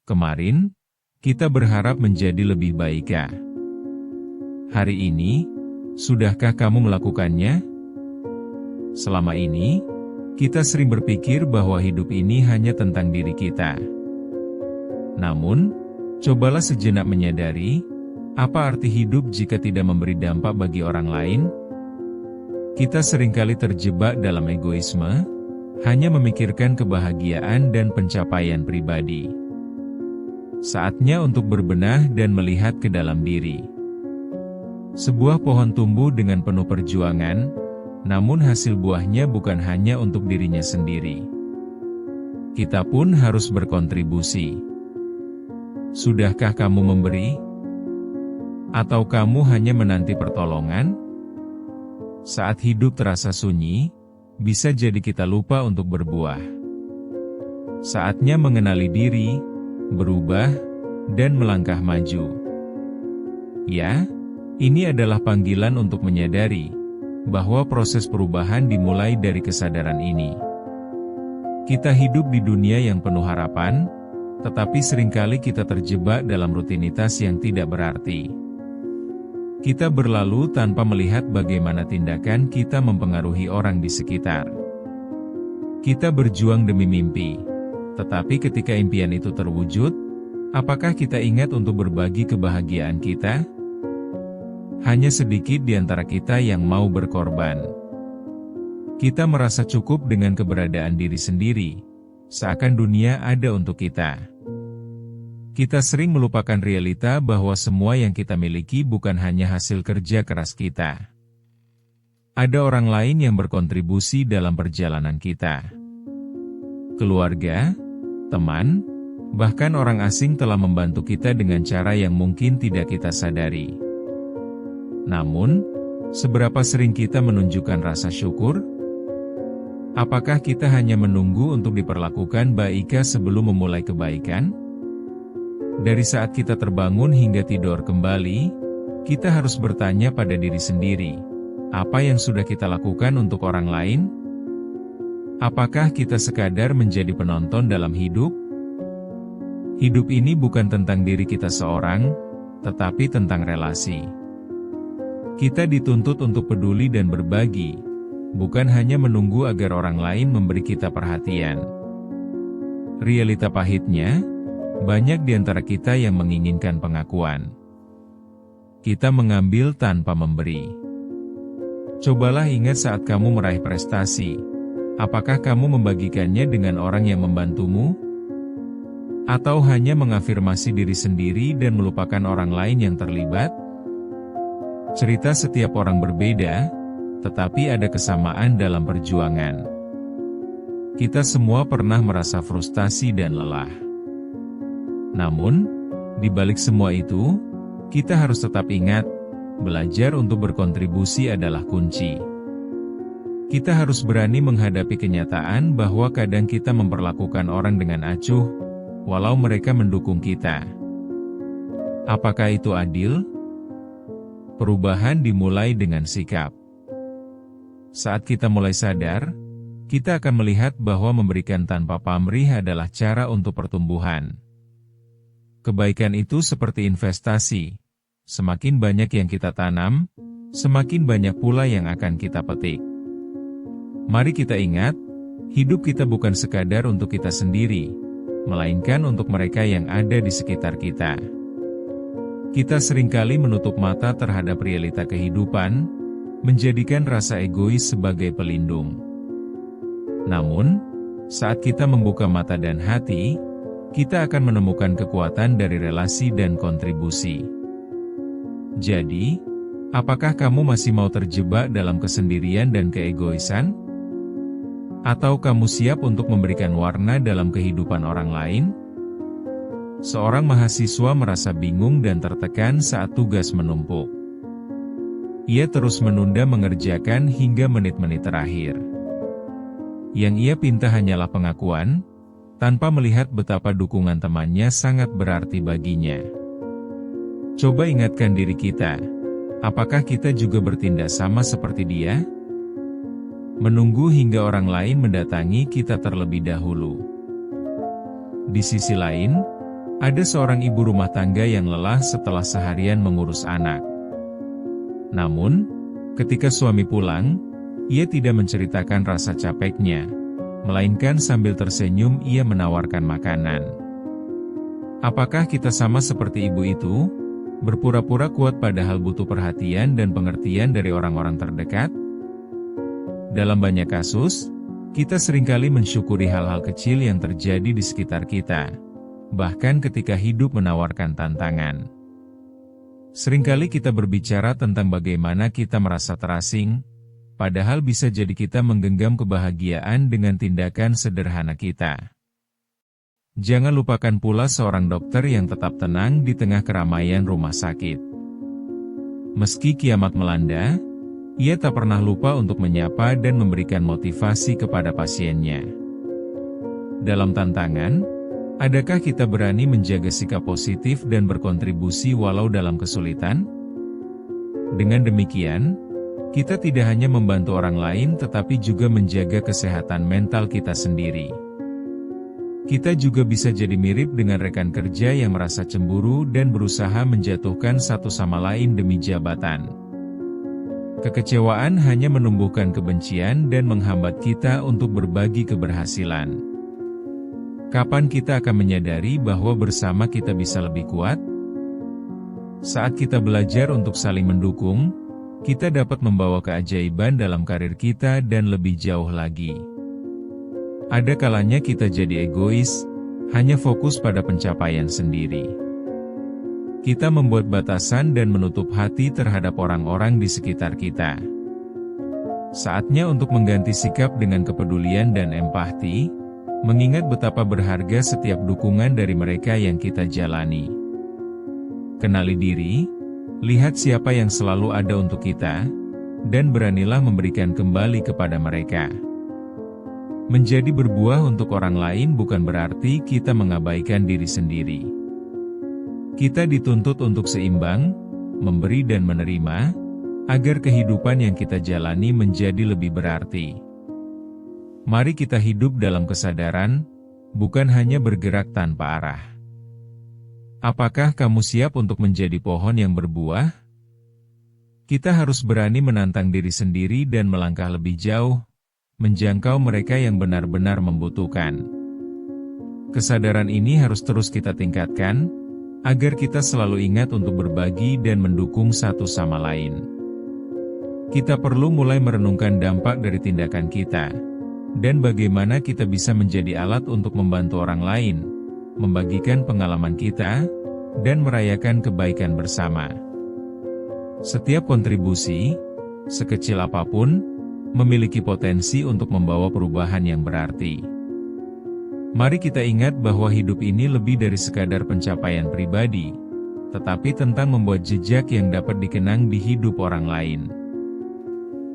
Kemarin, kita berharap menjadi lebih baik. Hari ini, sudahkah kamu melakukannya? Selama ini, kita sering berpikir bahwa hidup ini hanya tentang diri kita. Namun, cobalah sejenak menyadari, apa arti hidup jika tidak memberi dampak bagi orang lain? Kita seringkali terjebak dalam egoisme, hanya memikirkan kebahagiaan dan pencapaian pribadi. Saatnya untuk berbenah dan melihat ke dalam diri. Sebuah pohon tumbuh dengan penuh perjuangan, namun hasil buahnya bukan hanya untuk dirinya sendiri. Kita pun harus berkontribusi. Sudahkah kamu memberi? Atau kamu hanya menanti pertolongan? Saat hidup terasa sunyi, bisa jadi kita lupa untuk berbuah. Saatnya mengenali diri, berubah, dan melangkah maju. Ya, ini adalah panggilan untuk menyadari bahwa proses perubahan dimulai dari kesadaran ini. Kita hidup di dunia yang penuh harapan, tetapi seringkali kita terjebak dalam rutinitas yang tidak berarti. Kita berlalu tanpa melihat bagaimana tindakan kita mempengaruhi orang di sekitar. Kita berjuang demi mimpi, tetapi ketika impian itu terwujud, apakah kita ingat untuk berbagi kebahagiaan kita? Hanya sedikit di antara kita yang mau berkorban. Kita merasa cukup dengan keberadaan diri sendiri, seakan dunia ada untuk kita. Kita sering melupakan realita bahwa semua yang kita miliki bukan hanya hasil kerja keras kita. Ada orang lain yang berkontribusi dalam perjalanan kita. Keluarga, teman, bahkan orang asing telah membantu kita dengan cara yang mungkin tidak kita sadari. Namun, seberapa sering kita menunjukkan rasa syukur? Apakah kita hanya menunggu untuk diperlakukan baik sebelum memulai kebaikan? Dari saat kita terbangun hingga tidur kembali, kita harus bertanya pada diri sendiri, apa yang sudah kita lakukan untuk orang lain? Apakah kita sekadar menjadi penonton dalam hidup? Hidup ini bukan tentang diri kita seorang, tetapi tentang relasi. Kita dituntut untuk peduli dan berbagi, bukan hanya menunggu agar orang lain memberi kita perhatian. Realita pahitnya, banyak di antara kita yang menginginkan pengakuan. Kita mengambil tanpa memberi. Cobalah ingat saat kamu meraih prestasi, apakah kamu membagikannya dengan orang yang membantumu? Atau hanya mengafirmasi diri sendiri dan melupakan orang lain yang terlibat? Cerita setiap orang berbeda, tetapi ada kesamaan dalam perjuangan. Kita semua pernah merasa frustasi dan lelah. Namun, di balik semua itu, kita harus tetap ingat, belajar untuk berkontribusi adalah kunci. Kita harus berani menghadapi kenyataan bahwa kadang kita memperlakukan orang dengan acuh, walau mereka mendukung kita. Apakah itu adil? Perubahan dimulai dengan sikap. Saat kita mulai sadar, kita akan melihat bahwa memberikan tanpa pamrih adalah cara untuk pertumbuhan. Kebaikan itu seperti investasi. Semakin banyak yang kita tanam, semakin banyak pula yang akan kita petik. Mari kita ingat, hidup kita bukan sekadar untuk kita sendiri, melainkan untuk mereka yang ada di sekitar kita. Kita seringkali menutup mata terhadap realita kehidupan, menjadikan rasa egois sebagai pelindung. Namun, saat kita membuka mata dan hati, kita akan menemukan kekuatan dari relasi dan kontribusi. Jadi, apakah kamu masih mau terjebak dalam kesendirian dan keegoisan? Atau kamu siap untuk memberikan warna dalam kehidupan orang lain? Seorang mahasiswa merasa bingung dan tertekan saat tugas menumpuk. Ia terus menunda mengerjakan hingga menit-menit terakhir. Yang ia pinta hanyalah pengakuan, tanpa melihat betapa dukungan temannya sangat berarti baginya. Coba ingatkan diri kita, apakah kita juga bertindak sama seperti dia? Menunggu hingga orang lain mendatangi kita terlebih dahulu. Di sisi lain, Ada seorang ibu rumah tangga yang lelah setelah seharian mengurus anak. Namun, ketika suami pulang, ia tidak menceritakan rasa capeknya, melainkan sambil tersenyum ia menawarkan makanan. Apakah kita sama seperti ibu itu? Berpura-pura kuat padahal butuh perhatian dan pengertian dari orang-orang terdekat? Dalam banyak kasus, kita seringkali mensyukuri hal-hal kecil yang terjadi di sekitar kita, bahkan ketika hidup menawarkan tantangan. Seringkali kita berbicara tentang bagaimana kita merasa terasing, padahal bisa jadi kita menggenggam kebahagiaan dengan tindakan sederhana kita. Jangan lupakan pula seorang dokter yang tetap tenang di tengah keramaian rumah sakit. Meski kiamat melanda, ia tak pernah lupa untuk menyapa dan memberikan motivasi kepada pasiennya. Dalam tantangan, adakah kita berani menjaga sikap positif dan berkontribusi walau dalam kesulitan? Dengan demikian, kita tidak hanya membantu orang lain tetapi juga menjaga kesehatan mental kita sendiri. Kita juga bisa jadi mirip dengan rekan kerja yang merasa cemburu dan berusaha menjatuhkan satu sama lain demi jabatan. Kekecewaan hanya menumbuhkan kebencian dan menghambat kita untuk berbagi keberhasilan. Kapan kita akan menyadari bahwa bersama kita bisa lebih kuat? Saat kita belajar untuk saling mendukung, kita dapat membawa keajaiban dalam karir kita dan lebih jauh lagi. Ada kalanya kita jadi egois, hanya fokus pada pencapaian sendiri. Kita membuat batasan dan menutup hati terhadap orang-orang di sekitar kita. Saatnya untuk mengganti sikap dengan kepedulian dan empati, mengingat betapa berharga setiap dukungan dari mereka yang kita jalani. Kenali diri, lihat siapa yang selalu ada untuk kita, dan beranilah memberikan kembali kepada mereka. Menjadi berbuah untuk orang lain bukan berarti kita mengabaikan diri sendiri. Kita dituntut untuk seimbang, memberi dan menerima, agar kehidupan yang kita jalani menjadi lebih berarti. Mari kita hidup dalam kesadaran, bukan hanya bergerak tanpa arah. Apakah kamu siap untuk menjadi pohon yang berbuah? Kita harus berani menantang diri sendiri dan melangkah lebih jauh, menjangkau mereka yang benar-benar membutuhkan. Kesadaran ini harus terus kita tingkatkan, agar kita selalu ingat untuk berbagi dan mendukung satu sama lain. Kita perlu mulai merenungkan dampak dari tindakan kita, dan bagaimana kita bisa menjadi alat untuk membantu orang lain, membagikan pengalaman kita, dan merayakan kebaikan bersama. Setiap kontribusi, sekecil apapun, memiliki potensi untuk membawa perubahan yang berarti. Mari kita ingat bahwa hidup ini lebih dari sekadar pencapaian pribadi, tetapi tentang membuat jejak yang dapat dikenang di hidup orang lain.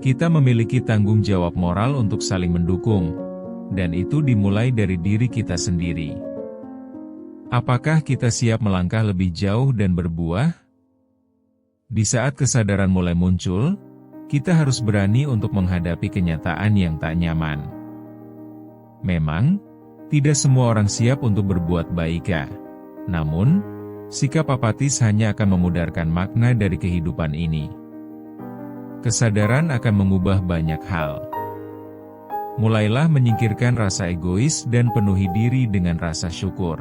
Kita memiliki tanggung jawab moral untuk saling mendukung, dan itu dimulai dari diri kita sendiri. Apakah kita siap melangkah lebih jauh dan berbuah? Di saat kesadaran mulai muncul, kita harus berani untuk menghadapi kenyataan yang tak nyaman. Memang, tidak semua orang siap untuk berbuat baik. Namun, sikap apatis hanya akan memudarkan makna dari kehidupan ini. Kesadaran akan mengubah banyak hal. Mulailah menyingkirkan rasa egois dan penuhi diri dengan rasa syukur.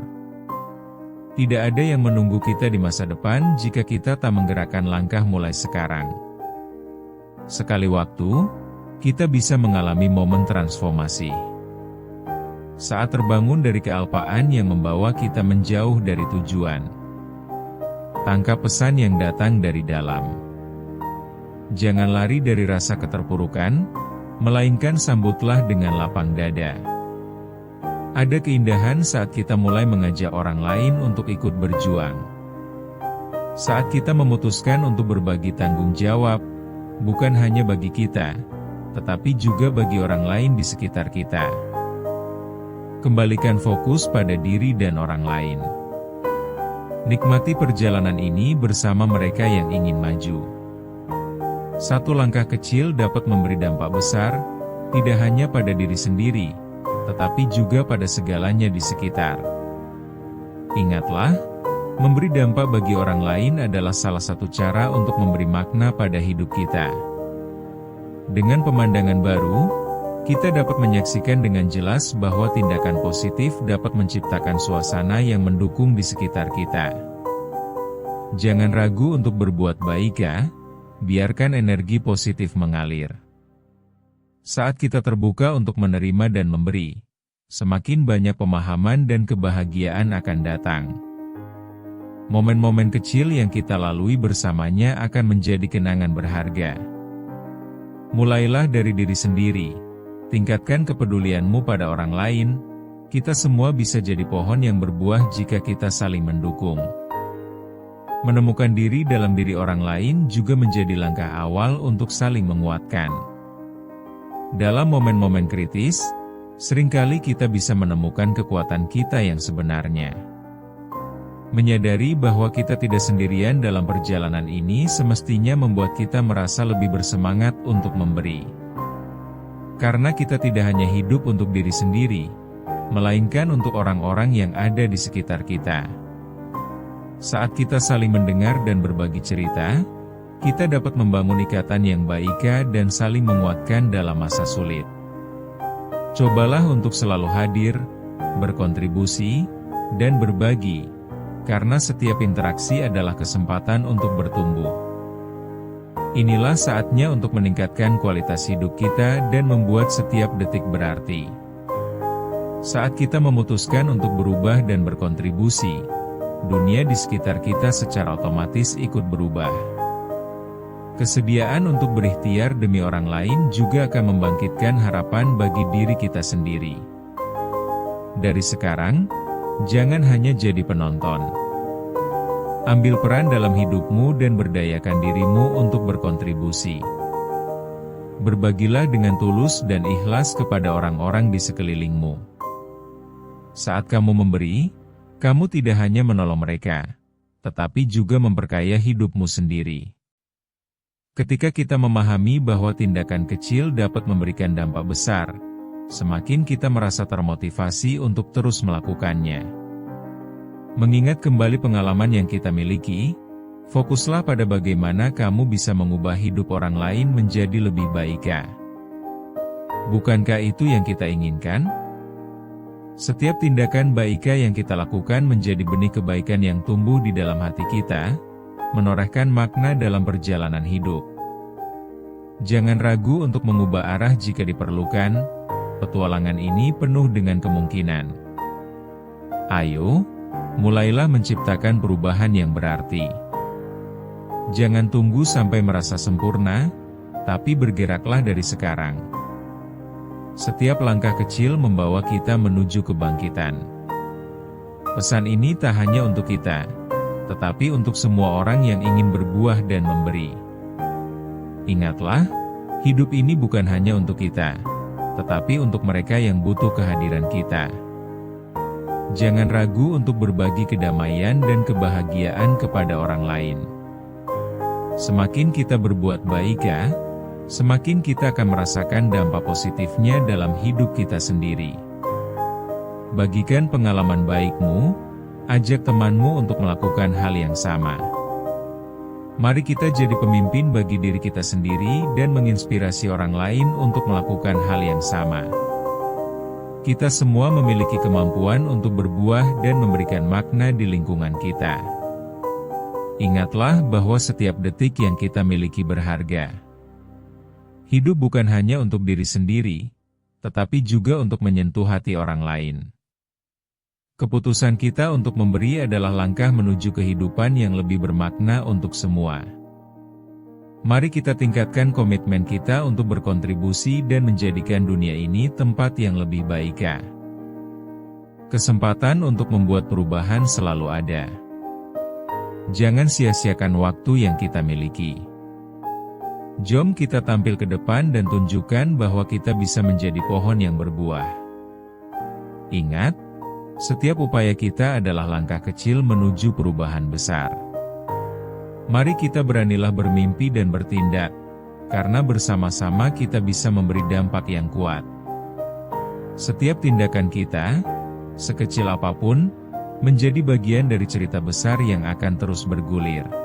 Tidak ada yang menunggu kita di masa depan jika kita tak menggerakkan langkah mulai sekarang. Sekali waktu, kita bisa mengalami momen transformasi. Saat terbangun dari kealpaan yang membawa kita menjauh dari tujuan. Tangkap pesan yang datang dari dalam. Jangan lari dari rasa keterpurukan, melainkan sambutlah dengan lapang dada. Ada keindahan saat kita mulai mengajak orang lain untuk ikut berjuang. Saat kita memutuskan untuk berbagi tanggung jawab, bukan hanya bagi kita, tetapi juga bagi orang lain di sekitar kita. Kembalikan fokus pada diri dan orang lain. Nikmati perjalanan ini bersama mereka yang ingin maju. Satu langkah kecil dapat memberi dampak besar, tidak hanya pada diri sendiri, tetapi juga pada segalanya di sekitar. Ingatlah, memberi dampak bagi orang lain adalah salah satu cara untuk memberi makna pada hidup kita. Dengan pemandangan baru, kita dapat menyaksikan dengan jelas bahwa tindakan positif dapat menciptakan suasana yang mendukung di sekitar kita. Jangan ragu untuk berbuat baik ya, biarkan energi positif mengalir. Saat kita terbuka untuk menerima dan memberi, semakin banyak pemahaman dan kebahagiaan akan datang. Momen-momen kecil yang kita lalui bersamanya akan menjadi kenangan berharga. Mulailah dari diri sendiri. Tingkatkan kepedulianmu pada orang lain. Kita semua bisa jadi pohon yang berbuah jika kita saling mendukung. Menemukan diri dalam diri orang lain juga menjadi langkah awal untuk saling menguatkan. Dalam momen-momen kritis, seringkali kita bisa menemukan kekuatan kita yang sebenarnya. Menyadari bahwa kita tidak sendirian dalam perjalanan ini semestinya membuat kita merasa lebih bersemangat untuk memberi. Karena kita tidak hanya hidup untuk diri sendiri, melainkan untuk orang-orang yang ada di sekitar kita. Saat kita saling mendengar dan berbagi cerita, kita dapat membangun ikatan yang baik dan saling menguatkan dalam masa sulit. Cobalah untuk selalu hadir, berkontribusi, dan berbagi, karena setiap interaksi adalah kesempatan untuk bertumbuh. Inilah saatnya untuk meningkatkan kualitas hidup kita dan membuat setiap detik berarti. Saat kita memutuskan untuk berubah dan berkontribusi, dunia di sekitar kita secara otomatis ikut berubah. Kesediaan untuk berikhtiar demi orang lain juga akan membangkitkan harapan bagi diri kita sendiri. Dari sekarang, jangan hanya jadi penonton. Ambil peran dalam hidupmu dan berdayakan dirimu untuk berkontribusi. Berbagilah dengan tulus dan ikhlas kepada orang-orang di sekelilingmu. Saat kamu memberi, kamu tidak hanya menolong mereka, tetapi juga memperkaya hidupmu sendiri. Ketika kita memahami bahwa tindakan kecil dapat memberikan dampak besar, semakin kita merasa termotivasi untuk terus melakukannya. Mengingat kembali pengalaman yang kita miliki, fokuslah pada bagaimana kamu bisa mengubah hidup orang lain menjadi lebih baik. Bukankah itu yang kita inginkan? Setiap tindakan baik yang kita lakukan menjadi benih kebaikan yang tumbuh di dalam hati kita, menorehkan makna dalam perjalanan hidup. Jangan ragu untuk mengubah arah jika diperlukan, petualangan ini penuh dengan kemungkinan. Ayo, mulailah menciptakan perubahan yang berarti. Jangan tunggu sampai merasa sempurna, tapi bergeraklah dari sekarang. Setiap langkah kecil membawa kita menuju kebangkitan. Pesan ini tak hanya untuk kita, tetapi untuk semua orang yang ingin berbuah dan memberi. Ingatlah, hidup ini bukan hanya untuk kita, tetapi untuk mereka yang butuh kehadiran kita. Jangan ragu untuk berbagi kedamaian dan kebahagiaan kepada orang lain. Semakin kita berbuat baik, semakin kita akan merasakan dampak positifnya dalam hidup kita sendiri. Bagikan pengalaman baikmu, ajak temanmu untuk melakukan hal yang sama. Mari kita jadi pemimpin bagi diri kita sendiri dan menginspirasi orang lain untuk melakukan hal yang sama. Kita semua memiliki kemampuan untuk berbuah dan memberikan makna di lingkungan kita. Ingatlah bahwa setiap detik yang kita miliki berharga. Hidup bukan hanya untuk diri sendiri, tetapi juga untuk menyentuh hati orang lain. Keputusan kita untuk memberi adalah langkah menuju kehidupan yang lebih bermakna untuk semua. Mari kita tingkatkan komitmen kita untuk berkontribusi dan menjadikan dunia ini tempat yang lebih baik. Kesempatan untuk membuat perubahan selalu ada. Jangan sia-siakan waktu yang kita miliki. Jom kita tampil ke depan dan tunjukkan bahwa kita bisa menjadi pohon yang berbuah. Ingat, setiap upaya kita adalah langkah kecil menuju perubahan besar. Mari kita beranilah bermimpi dan bertindak, karena bersama-sama kita bisa memberi dampak yang kuat. Setiap tindakan kita, sekecil apapun, menjadi bagian dari cerita besar yang akan terus bergulir.